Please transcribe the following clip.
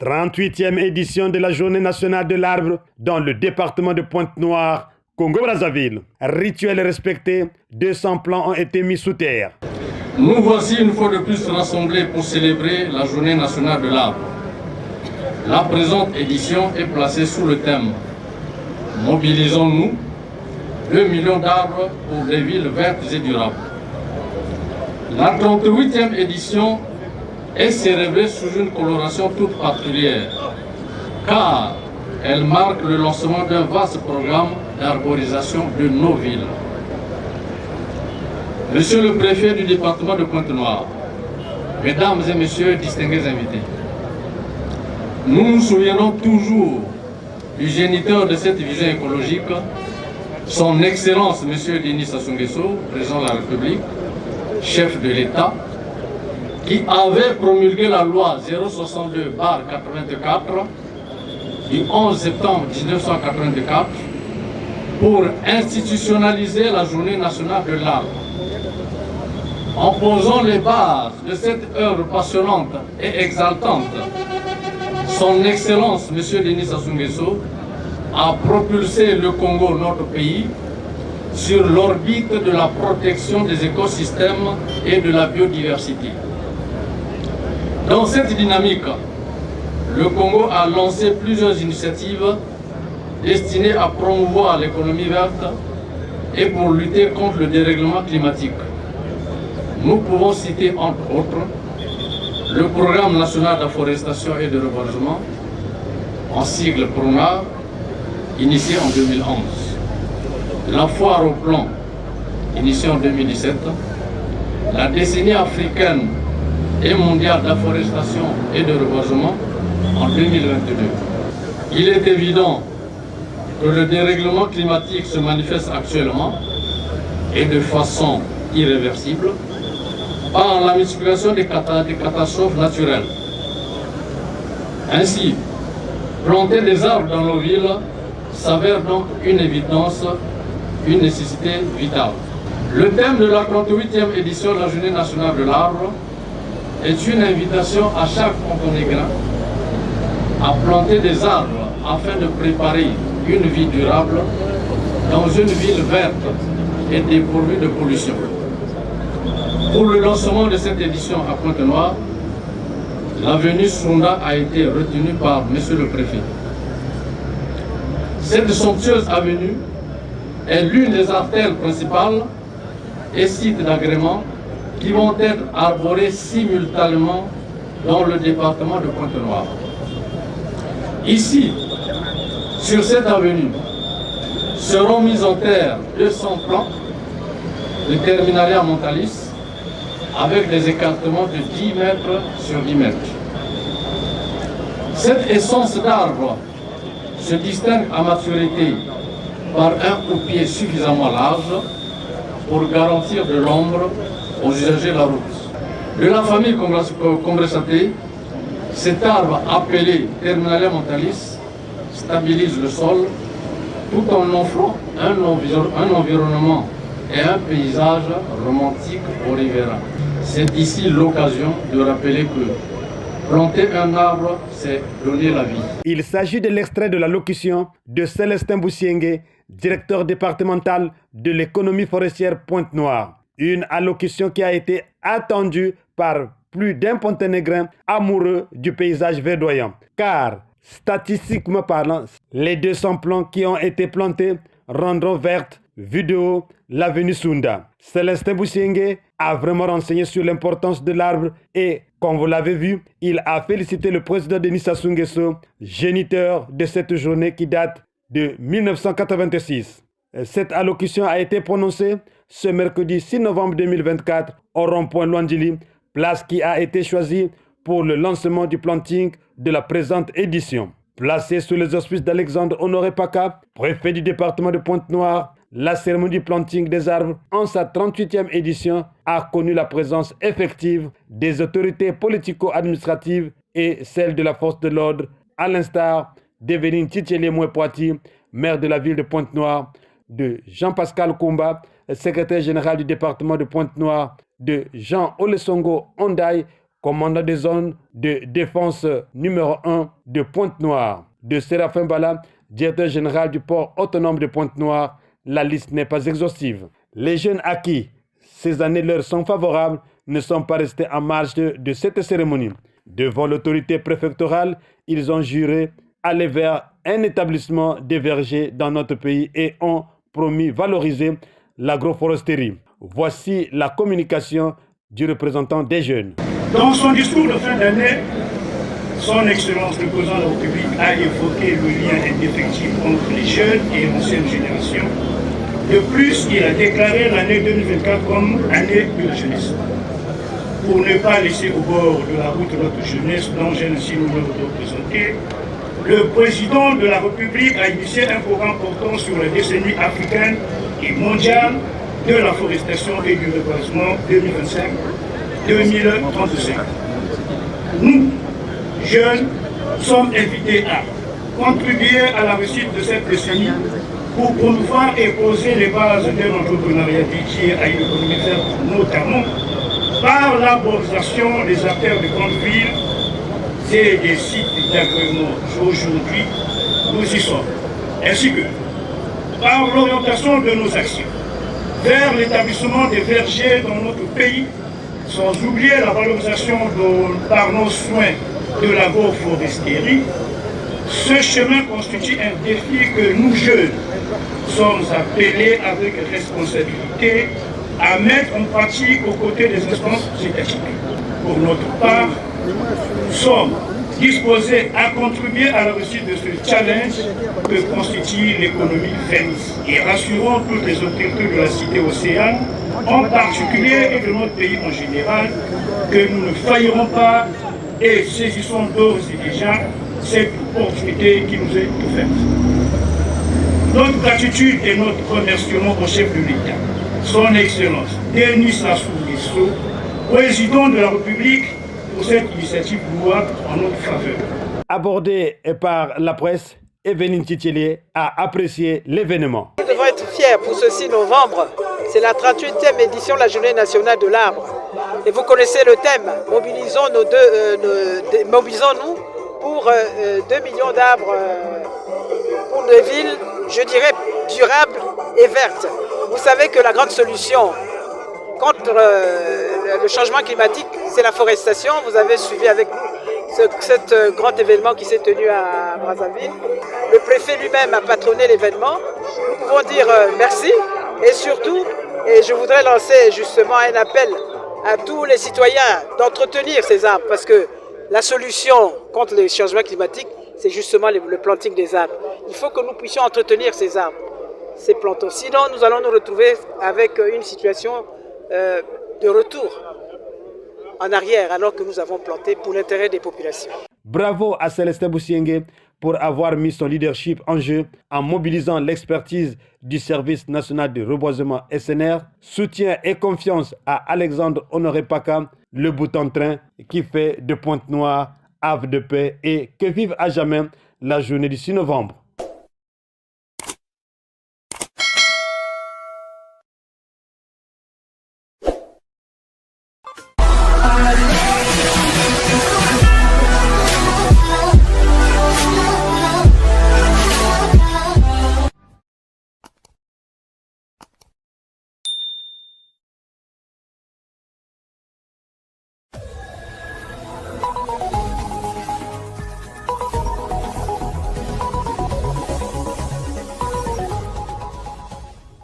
38e édition de la Journée nationale de l'arbre dans le département de Pointe-Noire, Congo-Brazzaville. Rituel respecté, 200 plants ont été mis sous terre. Nous voici une fois de plus rassemblés pour célébrer la Journée nationale de l'arbre. La présente édition est placée sous le thème « Mobilisons-nous, 2 millions d'arbres pour des villes vertes et durables ». La 38e édition est célébrée sous une coloration toute particulière, car elle marque le lancement d'un vaste programme d'arborisation de nos villes. Monsieur le préfet du département de Pointe-Noire, mesdames et messieurs distingués invités, nous nous souvenons toujours du géniteur de cette vision écologique, son Excellence Monsieur Denis Sassou Nguesso, président de la République, chef de l'État, qui avait promulgué la loi 062/84 du 11 septembre 1984 pour institutionnaliser la Journée nationale de l'arbre. En posant les bases de cette œuvre passionnante et exaltante, son Excellence M. Denis Sassou Nguesso a propulsé le Congo, notre pays, sur l'orbite de la protection des écosystèmes et de la biodiversité. Dans cette dynamique, le Congo a lancé plusieurs initiatives destinées à promouvoir l'économie verte et pour lutter contre le dérèglement climatique. Nous pouvons citer entre autres le Programme national d'afforestation et de reboisement, en sigle PRONAR, initié en 2011. La foire au plomb, initiée en 2017. La décennie africaine et mondiale d'afforestation et de reboisement en 2022. Il est évident que le dérèglement climatique se manifeste actuellement et de façon irréversible par la multiplication des catastrophes naturelles. Ainsi, planter des arbres dans nos villes s'avère donc une évidence, une nécessité vitale. Le thème de la 38e édition de la Journée nationale de l'arbre est une invitation à chaque Congo-Négrin à planter des arbres afin de préparer une vie durable dans une ville verte et dépourvue de pollution. Pour le lancement de cette édition à Pointe-Noire, l'avenue Sunda a été retenue par Monsieur le Préfet. Cette somptueuse avenue est l'une des artères principales et sites d'agrément qui vont être arborés simultanément dans le département de Pointe-Noire. Ici, sur cette avenue, seront mis en terre 200 plants de Terminalia montalis avec des écartements de 10 mètres sur 10 mètres. Cette essence d'arbre se distingue à maturité par un houppier suffisamment large pour garantir de l'ombre aux usagers de la route. De la famille Combressaté, cet arbre appelé Terminalia montalis stabilise le sol tout en offrant un environnement et un paysage romantique aux riverains. C'est ici l'occasion de rappeler que planter un arbre, c'est donner la vie. Il s'agit de l'extrait de l'allocution de Célestin Boussiengue, directeur départemental de l'économie forestière Pointe-Noire. Une allocution qui a été attendue par plus d'un Ponténégrin amoureux du paysage verdoyant. Car, statistiquement parlant, les 200 plants qui ont été plantés rendront verte, vue de haut, l'avenue Sunda. Célestin Boussiengue a vraiment renseigné sur l'importance de l'arbre et, comme vous l'avez vu, il a félicité le président Denis Sassou Nguesso, géniteur de cette journée qui date de 1986. Cette allocution a été prononcée ce mercredi 6 novembre 2024 au rond-point Luandjili, place qui a été choisie pour le lancement du planting de la présente édition. Placée sous les auspices d'Alexandre Honoré Paka, préfet du département de Pointe-Noire, la cérémonie du planting des arbres en sa 38e édition a connu la présence effective des autorités politico-administratives et celles de la force de l'ordre, à l'instar d'Evelyne Tchitchelé-Moué-Poiti, maire de la ville de Pointe-Noire, de Jean-Pascal Koumba, secrétaire général du département de Pointe-Noire, de Jean Olesongo Ondaï, commandant des zones de défense numéro 1 de Pointe-Noire, de Séraphin Bala, directeur général du port autonome de Pointe-Noire. La liste n'est pas exhaustive. Les jeunes à qui ces années leur sont favorables ne sont pas restés en marge de cette cérémonie. Devant l'autorité préfectorale, ils ont juré aller vers un établissement des vergers dans notre pays et ont promis valoriser l'agroforesterie. Voici la communication du représentant des jeunes. Dans son discours de fin d'année, Son Excellence le Président de la République a évoqué le lien indéfectible entre les jeunes et l'ancienne génération. De plus, il a déclaré l'année 2024 comme année de la jeunesse. Pour ne pas laisser au bord de la route notre jeunesse, dont j'ai ainsi l'honneur de représenter, le Président de la République a initié un programme portant sur la décennie africaine et mondiale de la forestation et du reboisement 2025-2035. Nous, jeunes, sommes invités à contribuer à la réussite de cette décennie pour promouvoir et poser les bases d'un entrepreneuriat dédié à une économie verte, notamment par l'abordation des artères de grandes villes et des sites d'agrément. Aujourd'hui, nous y sommes, ainsi que par l'orientation de nos actions vers l'établissement des vergers dans notre pays, sans oublier la valorisation par nos soins de l'agroforesterie. Ce chemin constitue un défi que nous, jeunes, sommes appelés avec responsabilité à mettre en pratique aux côtés des instances étatiques. Pour notre part, nous sommes disposés à contribuer à la réussite de ce challenge que constitue l'économie verte et rassurons toutes les autorités de la cité océane, en particulier et de notre pays en général, que nous ne faillirons pas et saisissons d'ores et déjà cette opportunité qui nous est offerte. Notre gratitude et notre remerciement au chef de l'État, Son Excellence Denis Sassou Nguesso, Président de la République, pour cette initiative louable en notre faveur. Abordé par la presse, Evelyne Titielier a apprécié l'événement. Nous devons être fiers pour ce 6 novembre. C'est la 38e édition de la Journée nationale de l'arbre. Et vous connaissez le thème. Mobilisons-nous pour 2 millions d'arbres pour des villes, je dirais, durables et vertes. Vous savez que la grande solution contre le changement climatique, c'est la forestation. Vous avez suivi avec nous cet grand événement qui s'est tenu à Brazzaville. Le préfet lui-même a patronné l'événement. Nous pouvons dire merci et surtout, et je voudrais lancer justement un appel à tous les citoyens d'entretenir ces arbres parce que la solution contre le changement climatique, c'est justement le planting des arbres. Il faut que nous puissions entretenir ces arbres, ces plantons. Sinon, nous allons nous retrouver avec une situation de retour en arrière alors que nous avons planté pour l'intérêt des populations. Bravo à Célestin Boussiengue pour avoir mis son leadership en jeu en mobilisant l'expertise du Service national de reboisement SNR. Soutien et confiance à Alexandre Honoré Paka, le bout en train qui fait de Pointe-Noire havre de paix et que vive à jamais la journée du 6 novembre.